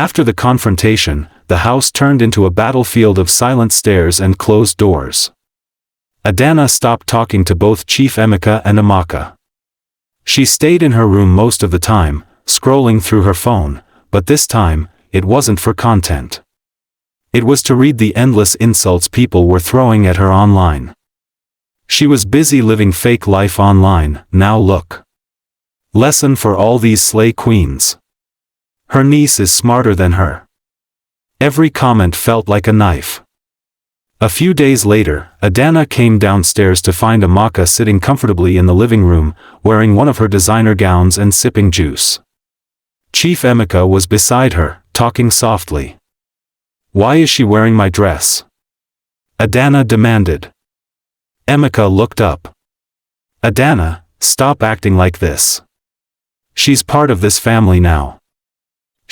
After the confrontation, the house turned into a battlefield of silent stares and closed doors. Adana stopped talking to both Chief Emeka and Amaka. She stayed in her room most of the time, scrolling through her phone, but this time, it wasn't for content. It was to read the endless insults people were throwing at her online. She was busy living fake life online. Now look. Lesson for all these slay queens. Her niece is smarter than her. Every comment felt like a knife. A few days later, Adana came downstairs to find Amaka sitting comfortably in the living room, wearing one of her designer gowns and sipping juice. Chief Emeka was beside her, talking softly. "Why is she wearing my dress?" Adana demanded. Emeka looked up. "Adana, stop acting like this. She's part of this family now.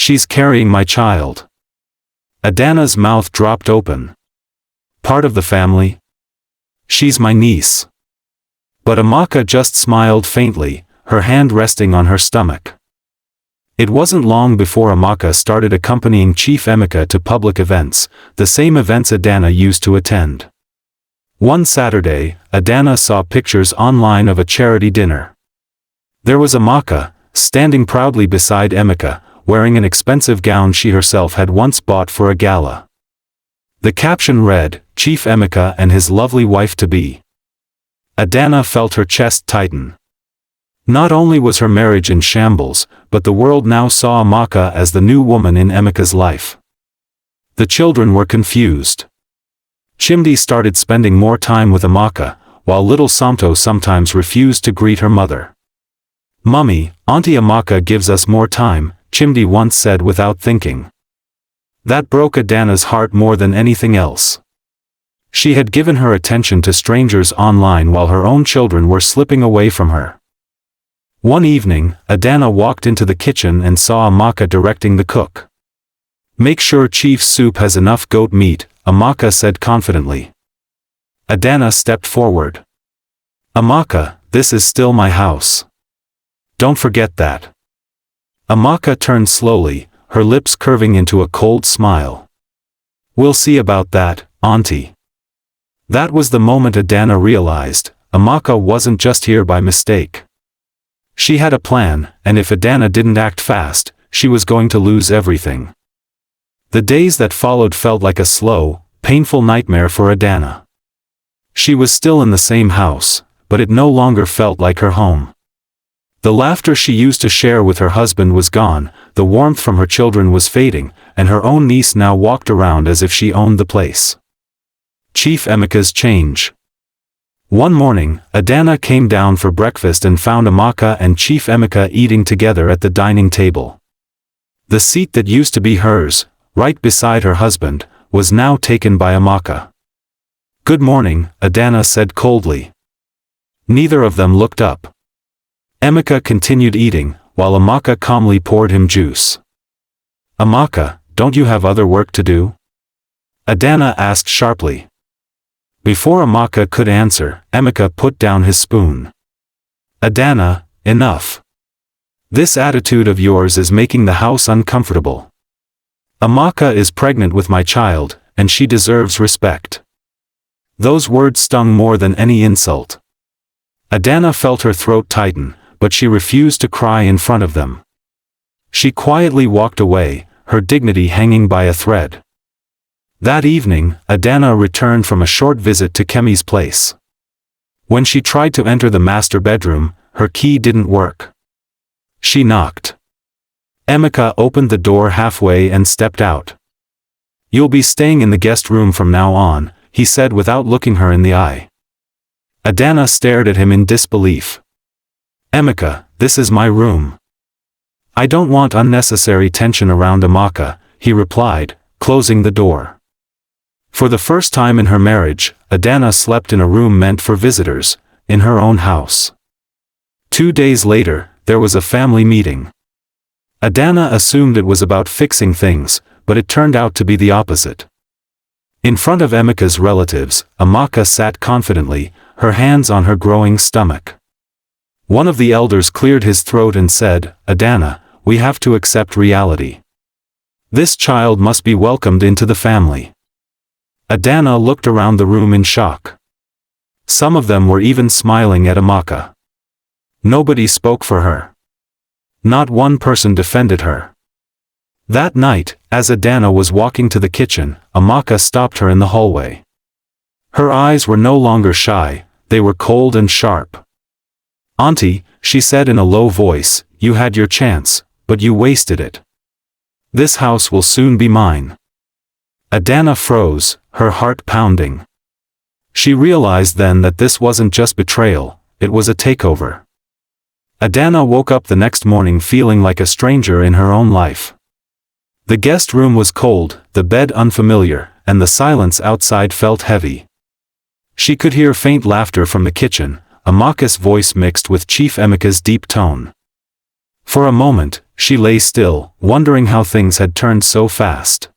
She's carrying my child." Adana's mouth dropped open. "Part of the family? She's my niece." But Amaka just smiled faintly, her hand resting on her stomach. It wasn't long before Amaka started accompanying Chief Emeka to public events, the same events Adana used to attend. One Saturday, Adana saw pictures online of a charity dinner. There was Amaka, standing proudly beside Emeka, wearing an expensive gown she herself had once bought for a gala. The caption read, "Chief Emeka and his lovely wife-to-be." Adana felt her chest tighten. Not only was her marriage in shambles, but the world now saw Amaka as the new woman in Emeka's life. The children were confused. Chimdi started spending more time with Amaka, while little Samto sometimes refused to greet her mother. "Mummy, Auntie Amaka gives us more time," Chimdi once said without thinking. That broke Adana's heart more than anything else. She had given her attention to strangers online while her own children were slipping away from her. One evening, Adana walked into the kitchen and saw Amaka directing the cook. "Make sure Chief's soup has enough goat meat," Amaka said confidently. Adana stepped forward. "Amaka, this is still my house. Don't forget that." Amaka turned slowly, her lips curving into a cold smile. "We'll see about that, Auntie." That was the moment Adana realized, Amaka wasn't just here by mistake. She had a plan, and if Adana didn't act fast, she was going to lose everything. The days that followed felt like a slow, painful nightmare for Adana. She was still in the same house, but it no longer felt like her home. The laughter she used to share with her husband was gone, the warmth from her children was fading, and her own niece now walked around as if she owned the place. Chief Emeka's change. One morning, Adana came down for breakfast and found Amaka and Chief Emeka eating together at the dining table. The seat that used to be hers, right beside her husband, was now taken by Amaka. "Good morning," Adana said coldly. Neither of them looked up. Emeka continued eating, while Amaka calmly poured him juice. "Amaka, don't you have other work to do?" Adana asked sharply. Before Amaka could answer, Emeka put down his spoon. "Adana, enough. This attitude of yours is making the house uncomfortable. Amaka is pregnant with my child, and she deserves respect." Those words stung more than any insult. Adana felt her throat tighten, but she refused to cry in front of them. She quietly walked away, her dignity hanging by a thread. That evening, Adana returned from a short visit to Kemi's place. When she tried to enter the master bedroom, her key didn't work. She knocked. Emeka opened the door halfway and stepped out. "You'll be staying in the guest room from now on," he said without looking her in the eye. Adana stared at him in disbelief. "Emeka, this is my room." "I don't want unnecessary tension around Amaka," he replied, closing the door. For the first time in her marriage, Adana slept in a room meant for visitors, in her own house. 2 days later, there was a family meeting. Adana assumed it was about fixing things, but it turned out to be the opposite. In front of Emeka's relatives, Amaka sat confidently, her hands on her growing stomach. One of the elders cleared his throat and said, "Adana, we have to accept reality. This child must be welcomed into the family. Adana looked around the room in shock. Some of them were even smiling at Amaka. Nobody spoke for her. Not one person defended her. That night, as Adana was walking to the kitchen, Amaka stopped her in the hallway. Her eyes were no longer shy, they were cold and sharp. "Auntie," she said in a low voice, "you had your chance, but you wasted it. This house will soon be mine." Adana froze, her heart pounding. She realized then that this wasn't just betrayal, it was a takeover. Adana woke up the next morning feeling like a stranger in her own life. The guest room was cold, the bed unfamiliar, and the silence outside felt heavy. She could hear faint laughter from the kitchen, Amaka's voice mixed with Chief Emeka's deep tone. For a moment, she lay still, wondering how things had turned so fast.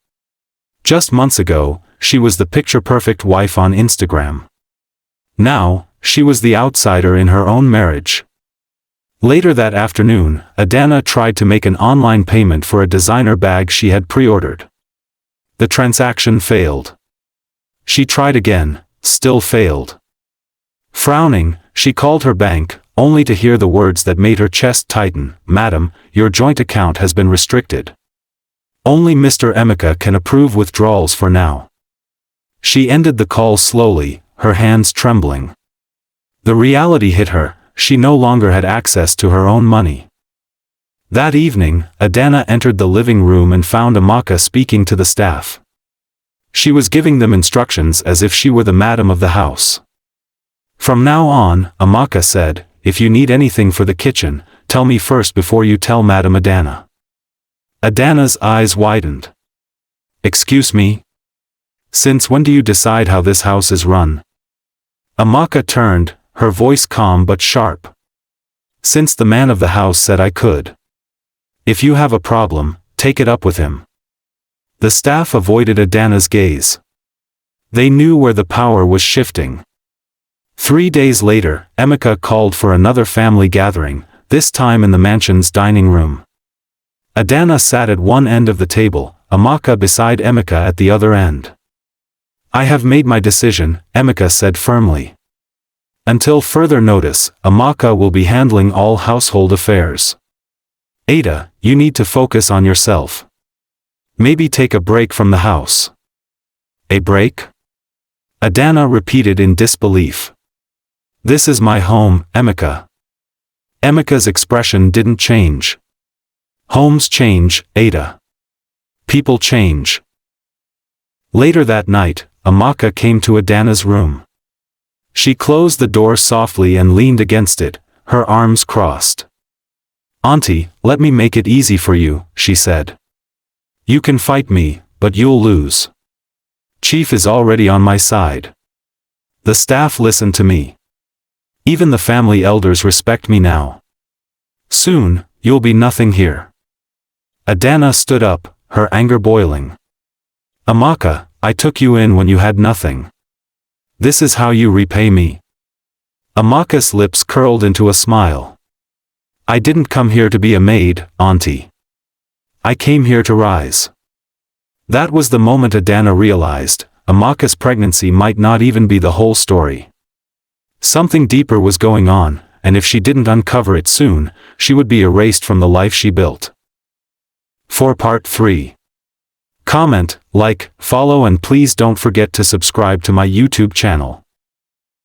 Just months ago, she was the picture-perfect wife on Instagram. Now, she was the outsider in her own marriage. Later that afternoon, Adana tried to make an online payment for a designer bag she had pre-ordered. The transaction failed. She tried again, still failed. Frowning, she called her bank, only to hear the words that made her chest tighten, "Madam, your joint account has been restricted. Only Mr. Emeka can approve withdrawals for now." She ended the call slowly, her hands trembling. The reality hit her, she no longer had access to her own money. That evening, Adana entered the living room and found Amaka speaking to the staff. She was giving them instructions as if she were the madam of the house. "From now on," Amaka said, "if you need anything for the kitchen, tell me first before you tell Madam Adana." Adana's eyes widened. "Excuse me? Since when do you decide how this house is run?" Amaka turned, her voice calm but sharp. "Since the man of the house said I could. If you have a problem, take it up with him." The staff avoided Adana's gaze. They knew where the power was shifting. 3 days later, Emeka called for another family gathering, this time in the mansion's dining room. Adana sat at one end of the table, Amaka beside Emeka at the other end. "I have made my decision," Emeka said firmly. "Until further notice, Amaka will be handling all household affairs. Ada, you need to focus on yourself. Maybe take a break from the house." "A break?" Adana repeated in disbelief. "This is my home, Emeka." Emeka's expression didn't change. "Homes change, Ada. People change." Later that night, Amaka came to Adana's room. She closed the door softly and leaned against it, her arms crossed. "Auntie, let me make it easy for you," she said. "You can fight me, but you'll lose. Chief is already on my side. The staff listen to me. Even the family elders respect me now. Soon, you'll be nothing here." Adana stood up, her anger boiling. "Amaka, I took you in when you had nothing. This is how you repay me." Amaka's lips curled into a smile. "I didn't come here to be a maid, Auntie. I came here to rise." That was the moment Adana realized, Amaka's pregnancy might not even be the whole story. Something deeper was going on, and if she didn't uncover it soon, she would be erased from the life she built. For Part 3. Comment, like, follow and please don't forget to subscribe to my YouTube channel.